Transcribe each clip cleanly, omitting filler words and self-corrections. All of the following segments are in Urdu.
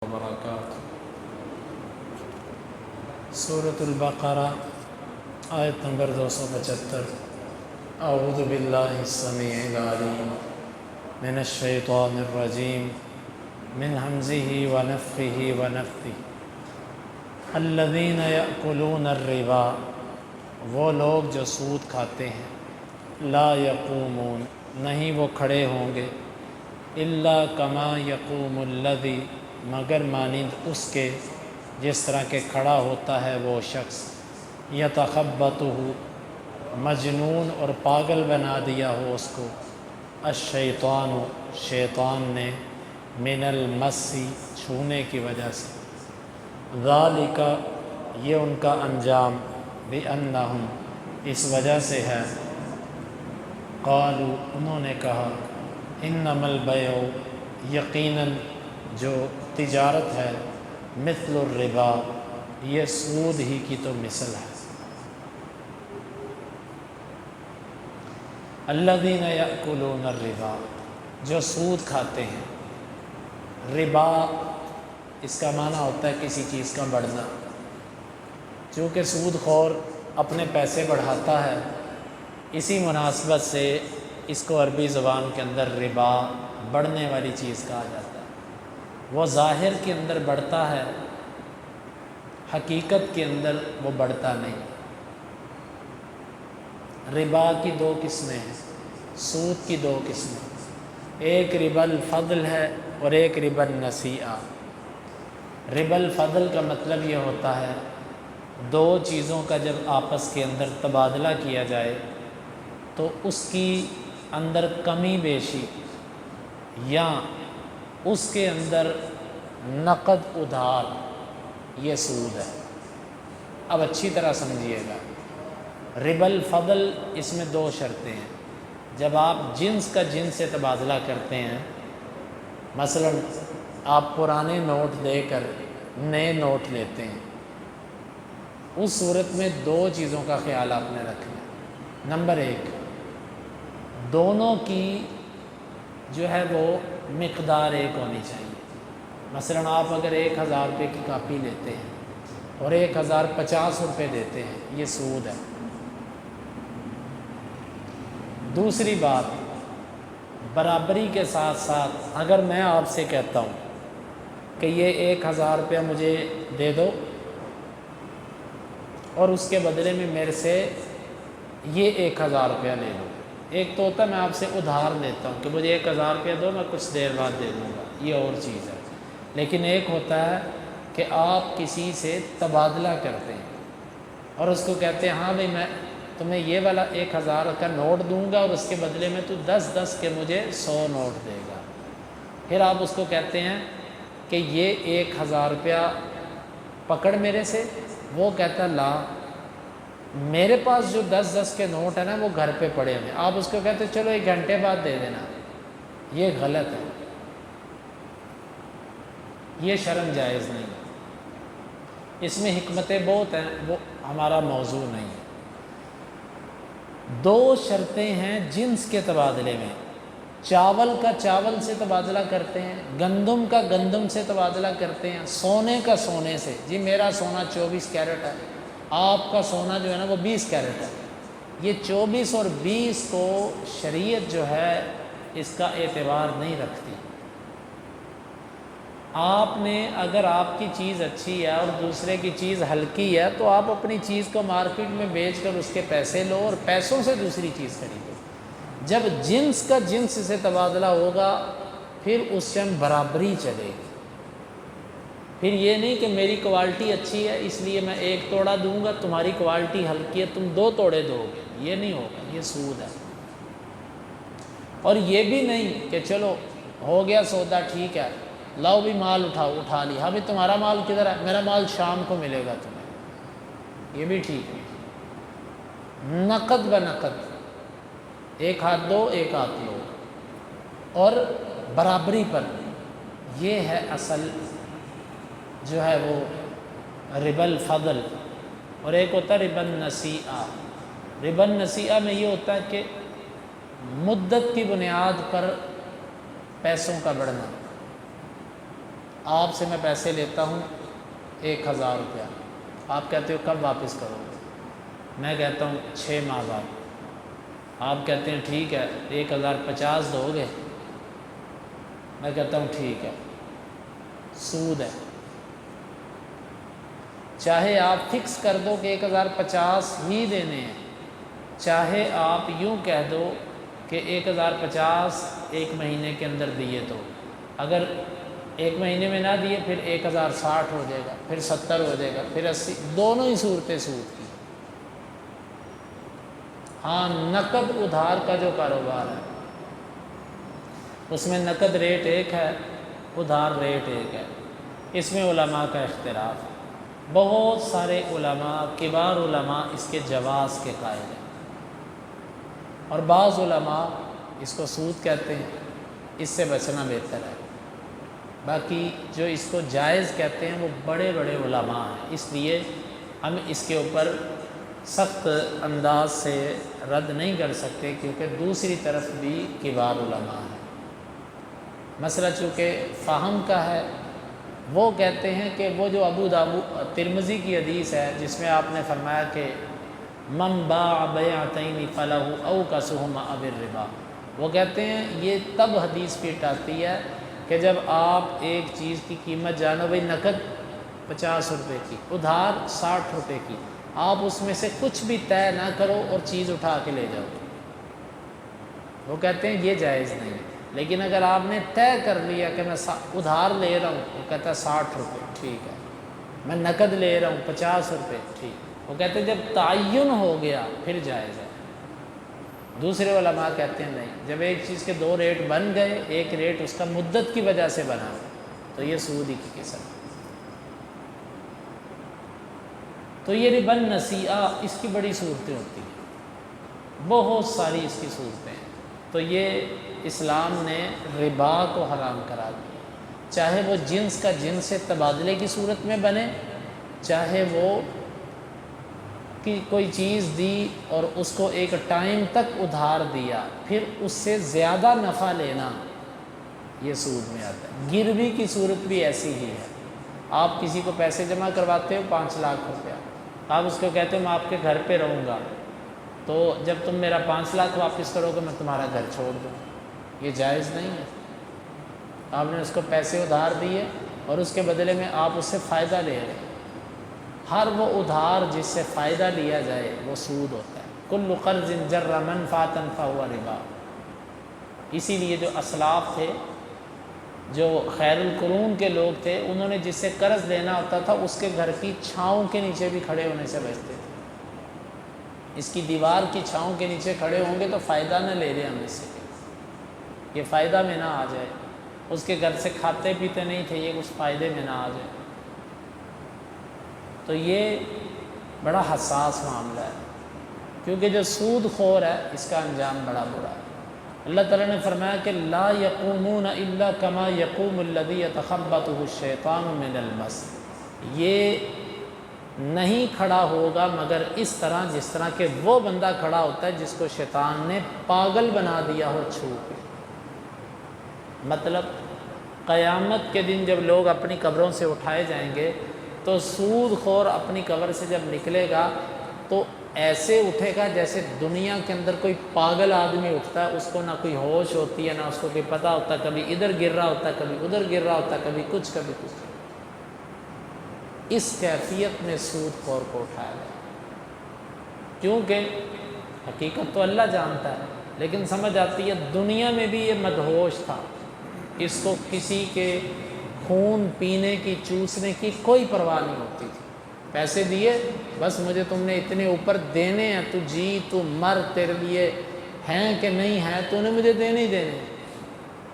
وبرکاتہ۔ سورۃ البقرہ آیت نمبر 275۔ اعوذ باللہ السمیع العلیم من الشیطان الرجیم من ہمزہ ونفخہ ونفثہ۔ الذین یأکلون الربا، وہ لوگ جو سود کھاتے ہیں، لا یقومون، نہیں وہ کھڑے ہوں گے، الا کما یقوم الذی، مگر مانند اس کے جس طرح کہ کھڑا ہوتا ہے وہ شخص، یتخبطہ، مجنون اور پاگل بنا دیا ہو اس کو، الشیطان، شیطان نے، من المس، چھونے کی وجہ سے، ذالک، یہ ان کا انجام، بأنہم، اس وجہ سے ہے، قالوا، انہوں نے کہا، انما البیع، یقیناً جو تجارت ہے، مثل الربا، یہ سود ہی کی تو مثل ہے۔ الذین یأکلون الربا، جو سود کھاتے ہیں۔ ربا اس کا معنی ہوتا ہے کسی چیز کا بڑھنا، چونکہ سود خور اپنے پیسے بڑھاتا ہے، اسی مناسبت سے اس کو عربی زبان کے اندر ربا، بڑھنے والی چیز کہا جاتا ہے۔ وہ ظاہر کے اندر بڑھتا ہے، حقیقت کے اندر وہ بڑھتا نہیں۔ ربا کی دو قسمیں ہیں، سود کی دو قسمیں، ایک ربا الفضل ہے اور ایک ربا النسیئہ۔ ربا الفضل کا مطلب یہ ہوتا ہے دو چیزوں کا جب آپس کے اندر تبادلہ کیا جائے تو اس کی اندر کمی بیشی یا اس کے اندر نقد ادھار، یہ سود ہے۔ اب اچھی طرح سمجھیے گا، ربا الفضل اس میں دو شرطیں ہیں۔ جب آپ جنس کا جنس سے تبادلہ کرتے ہیں، مثلا آپ پرانے نوٹ دے کر نئے نوٹ لیتے ہیں، اس صورت میں دو چیزوں کا خیال آپ نے رکھنا ہے۔ نمبر ایک، دونوں کی جو ہے وہ مقدار ایک ہونی چاہیے۔ مثلا آپ اگر 1000 روپے کی کاپی لیتے ہیں اور 1050 روپے دیتے ہیں، یہ سود ہے۔ دوسری بات، برابری کے ساتھ ساتھ اگر میں آپ سے کہتا ہوں کہ یہ 1000 روپیہ مجھے دے دو اور اس کے بدلے میں میرے سے یہ 1000 روپیہ لے لو، ایک تو ہوتا ہے میں آپ سے ادھار لیتا ہوں کہ مجھے 1000 روپیہ دو، میں کچھ دیر بعد دے دوں گا، یہ اور چیز ہے۔ لیکن ایک ہوتا ہے کہ آپ کسی سے تبادلہ کرتے ہیں اور اس کو کہتے ہیں ہاں بھئی میں تمہیں یہ والا 1000 کا نوٹ دوں گا اور اس کے بدلے میں تو 10 کے مجھے 100 نوٹ دے گا۔ پھر آپ اس کو کہتے ہیں کہ یہ 1000 روپیہ پکڑ میرے سے، وہ کہتا لا، میرے پاس جو 10 کے نوٹ ہے نا وہ گھر پہ پڑے ہوئے ہیں، آپ اس کو کہتے چلو 1 گھنٹے بعد دے دینا، یہ غلط ہے، یہ شرم جائز نہیں ہے۔ اس میں حکمتیں بہت ہیں، وہ ہمارا موضوع نہیں ہے۔ دو شرطیں ہیں جنس کے تبادلے میں، چاول کا چاول سے تبادلہ کرتے ہیں، گندم کا گندم سے تبادلہ کرتے ہیں، سونے کا سونے سے، جی میرا سونا 24 کیرٹ ہے، آپ کا سونا جو ہے نا وہ 20 کیرٹ ہے، یہ 24 اور 20 کو شریعت جو ہے اس کا اعتبار نہیں رکھتی۔ آپ نے اگر آپ کی چیز اچھی ہے اور دوسرے کی چیز ہلکی ہے تو آپ اپنی چیز کو مارکیٹ میں بیچ کر اس کے پیسے لو اور پیسوں سے دوسری چیز خریدو۔ جب جنس کا جنس سے تبادلہ ہوگا پھر اس ٹائم برابری چلے گی۔ پھر یہ نہیں کہ میری کوالٹی اچھی ہے اس لیے میں 1 توڑا دوں گا، تمہاری کوالٹی ہلکی ہے تم 2 توڑے دو گے، یہ نہیں ہوگا، یہ سود ہے۔ اور یہ بھی نہیں کہ چلو ہو گیا سودا ٹھیک ہے، لاؤ بھی مال اٹھا لیا، ہاں بھی تمہارا مال کدھر ہے، میرا مال شام کو ملے گا تمہیں، یہ بھی ٹھیک ہے۔ نقد بنقد، ایک ہاتھ دو ایک ہاتھ لو، اور برابری پر، یہ ہے اصل جو ہے وہ ربا الفضل۔ اور ایک ہوتا ہے ربا النسیئہ۔ ربا النسیئہ میں یہ ہوتا ہے کہ مدت کی بنیاد پر پیسوں کا بڑھنا، آپ سے میں پیسے لیتا ہوں 1000 روپیہ، آپ کہتے ہو کب واپس کرو گے؟ میں کہتا ہوں 6 ماہ بعد۔ آپ کہتے ہیں ٹھیک ہے 1050 دو گے؟ میں کہتا ہوں ٹھیک ہے، سود ہے۔ چاہے آپ فکس کر دو کہ 1050 ہی دینے ہیں، چاہے آپ یوں کہہ دو کہ 1050 ایک مہینے کے اندر دیے، تو اگر ایک مہینے میں نہ دیے پھر 1060 ہو جائے گا، پھر 70 ہو جائے گا، پھر 80، دونوں ہی صورتیں سود کی۔ ہاں نقد ادھار کا جو کاروبار ہے اس میں نقد ریٹ ایک ہے، ادھار ریٹ ایک ہے، اس میں علماء کا اختلاف ہے۔ بہت سارے علماء، کبار علماء اس کے جواز کے قائل ہیں، اور بعض علماء اس کو سود کہتے ہیں، اس سے بچنا بہتر ہے۔ باقی جو اس کو جائز کہتے ہیں وہ بڑے بڑے علماء ہیں، اس لیے ہم اس کے اوپر سخت انداز سے رد نہیں کر سکتے، کیونکہ دوسری طرف بھی کبار علماء ہیں۔ مسئلہ چونکہ فہم کا ہے، وہ کہتے ہیں کہ وہ جو ترمذی کی حدیث ہے جس میں آپ نے فرمایا کہ من باع بیعتین فلہ اوکسہما او الربا، وہ کہتے ہیں یہ تب حدیث فٹ آتی ہے کہ جب آپ ایک چیز کی قیمت جانو، بھئی نقد 50 روپے کی، ادھار 60 روپے کی، آپ اس میں سے کچھ بھی طے نہ کرو اور چیز اٹھا کے لے جاؤ، وہ کہتے ہیں یہ جائز نہیں ہے۔ لیکن اگر آپ نے طے کر لیا کہ میں ادھار لے رہا ہوں، وہ کہتا ہے 60 روپے، ٹھیک ہے، میں نقد لے رہا ہوں 50 روپے، ٹھیک، وہ کہتے ہیں جب تعین ہو گیا پھر جائز ہے۔ دوسرے علماء کہتے ہیں نہیں، جب ایک چیز کے 2 ریٹ بن گئے، ایک ریٹ اس کا مدت کی وجہ سے بنا تو یہ سود ہی کی قسم۔ تو یہ ربا النسیئہ اس کی بڑی صورتیں ہوتی ہیں، بہت ساری اس کی صورتیں ہیں۔ تو یہ اسلام نے ربا کو حرام کرا دیا، چاہے وہ جنس کا جنس سے تبادلے کی صورت میں بنے، چاہے وہ کوئی چیز دی اور اس کو ایک ٹائم تک ادھار دیا، پھر اس سے زیادہ نفع لینا، یہ سود میں آتا ہے۔ گروی کی صورت بھی ایسی ہی ہے، آپ کسی کو پیسے جمع کرواتے ہو 5 لاکھ روپیہ، آپ اس کو کہتے ہو میں آپ کے گھر پہ رہوں گا، تو جب تم میرا 5 لاکھ واپس کرو گے میں تمہارا گھر چھوڑ دوں، یہ جائز نہیں ہے۔ آپ نے اس کو پیسے ادھار دیے اور اس کے بدلے میں آپ اس سے فائدہ لے رہے ہیں۔ ہر وہ ادھار جس سے فائدہ لیا جائے وہ سود ہوتا ہے۔ کل قرض جر منفعۃ فہو ربا۔ اسی لیے جو اسلاف تھے، جو خیر القرون کے لوگ تھے، انہوں نے جس سے قرض لینا ہوتا تھا اس کے گھر کی چھاؤں کے نیچے بھی کھڑے ہونے سے بچتے تھے۔ اس کی دیوار کی چھاؤں کے نیچے کھڑے ہوں گے تو فائدہ نہ لے لیں ہم اس سے، یہ فائدہ میں نہ آ جائے، اس کے گھر سے کھاتے پیتے نہیں تھے، یہ اس فائدے میں نہ آ جائے۔ تو یہ بڑا حساس معاملہ ہے، کیونکہ جو سود خور ہے اس کا انجام بڑا برا ہے۔ اللہ تعالیٰ نے فرمایا کہ لا یقومون الا کما یقوم الذی یتخبطہ الشیطان من المس، یہ نہیں کھڑا ہوگا مگر اس طرح جس طرح کہ وہ بندہ کھڑا ہوتا ہے جس کو شیطان نے پاگل بنا دیا ہو چھو کے۔ مطلب قیامت کے دن جب لوگ اپنی قبروں سے اٹھائے جائیں گے تو سود خور اپنی قبر سے جب نکلے گا تو ایسے اٹھے گا جیسے دنیا کے اندر کوئی پاگل آدمی اٹھتا ہے، اس کو نہ کوئی ہوش ہوتی ہے، نہ اس کو کوئی پتہ ہوتا، کبھی ادھر گر رہا ہوتا، کبھی ادھر گر رہا ہوتا، کبھی کچھ کبھی کچھ۔ اس کیفیت میں سود خور کو اٹھایا گیا، کیونکہ حقیقت تو اللہ جانتا ہے، لیکن سمجھ آتی ہے دنیا میں بھی یہ مدہوش تھا، اس کو کسی کے خون پینے کی، چوسنے کی کوئی پرواہ نہیں ہوتی تھی۔ پیسے دیے، بس مجھے تم نے اتنے اوپر دینے ہیں، تو جی تو مر، تیرے لیے ہیں کہ نہیں ہیں، تو نے مجھے دینے ہی دینے ہیں۔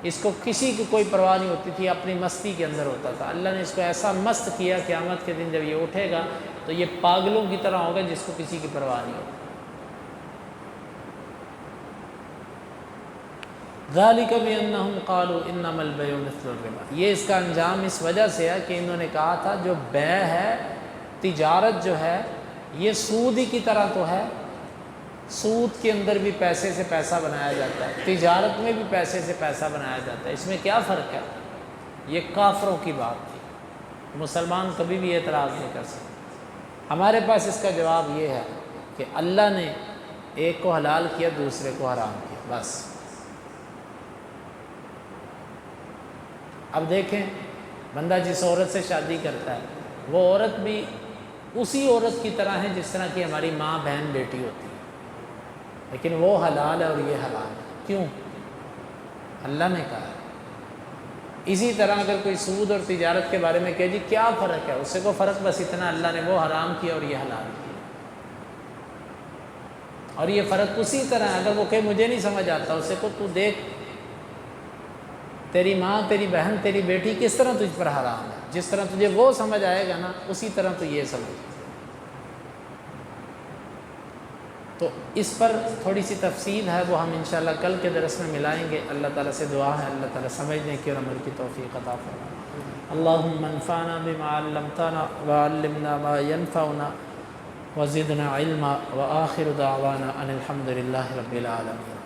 اس کو کسی کی کوئی پرواہ نہیں ہوتی تھی، اپنی مستی کے اندر ہوتا تھا۔ اللہ نے اس کو ایسا مست کیا، قیامت کے دن جب یہ اٹھے گا تو یہ پاگلوں کی طرح ہوگا جس کو کسی کی پرواہ نہیں ہوتی۔ ذَلِكَ بِأَنَّهُمْ قَالُوا إِنَّمَا الْبَيْعُ مِثْلُ الرِّبَا، یہ اس کا انجام اس وجہ سے ہے کہ انہوں نے کہا تھا جو بیع ہے، تجارت جو ہے، یہ سود ہی کی طرح تو ہے، سود کے اندر بھی پیسے سے پیسہ بنایا جاتا ہے، تجارت میں بھی پیسے سے پیسہ بنایا جاتا ہے، اس میں کیا فرق ہے؟ یہ کافروں کی بات تھی، مسلمان کبھی بھی اعتراض نہیں کر سکتے۔ ہمارے پاس اس کا جواب یہ ہے کہ اللہ نے ایک کو حلال کیا، دوسرے کو حرام کیا، بس۔ اب دیکھیں، بندہ جس عورت سے شادی کرتا ہے وہ عورت بھی اسی عورت کی طرح ہے جس طرح کی ہماری ماں، بہن، بیٹی ہوتی ہے، لیکن وہ حلال ہے اور یہ حرام ہے۔ کیوں؟ اللہ نے کہا ہے۔ اسی طرح اگر کوئی سود اور تجارت کے بارے میں کہے جی کیا فرق ہے، اس سے کوئی فرق بس اتنا، اللہ نے وہ حرام کیا اور یہ حلال کیا۔ اور یہ فرق اسی طرح اگر وہ کہے مجھے نہیں سمجھ آتا، اسے کو تو دیکھ تیری ماں، تیری بہن، تیری بیٹی کس طرح تجھ پر حرام ہے، جس طرح تجھے وہ سمجھ آئے گا نا اسی طرح تو یہ سمجھ۔ تو اس پر تھوڑی سی تفصیل ہے، وہ ہم انشاءاللہ کل کے درس میں ملائیں گے۔ اللہ تعالیٰ سے دعا ہے اللہ تعالیٰ سمجھنے کی اور عمل کی توفیق عطا فرمائے۔ اللہم انفعنا بما علمتنا وعلمنا ما ينفعنا وزدنا علما وآخر دعوانا ان الحمد للہ رب العالمین۔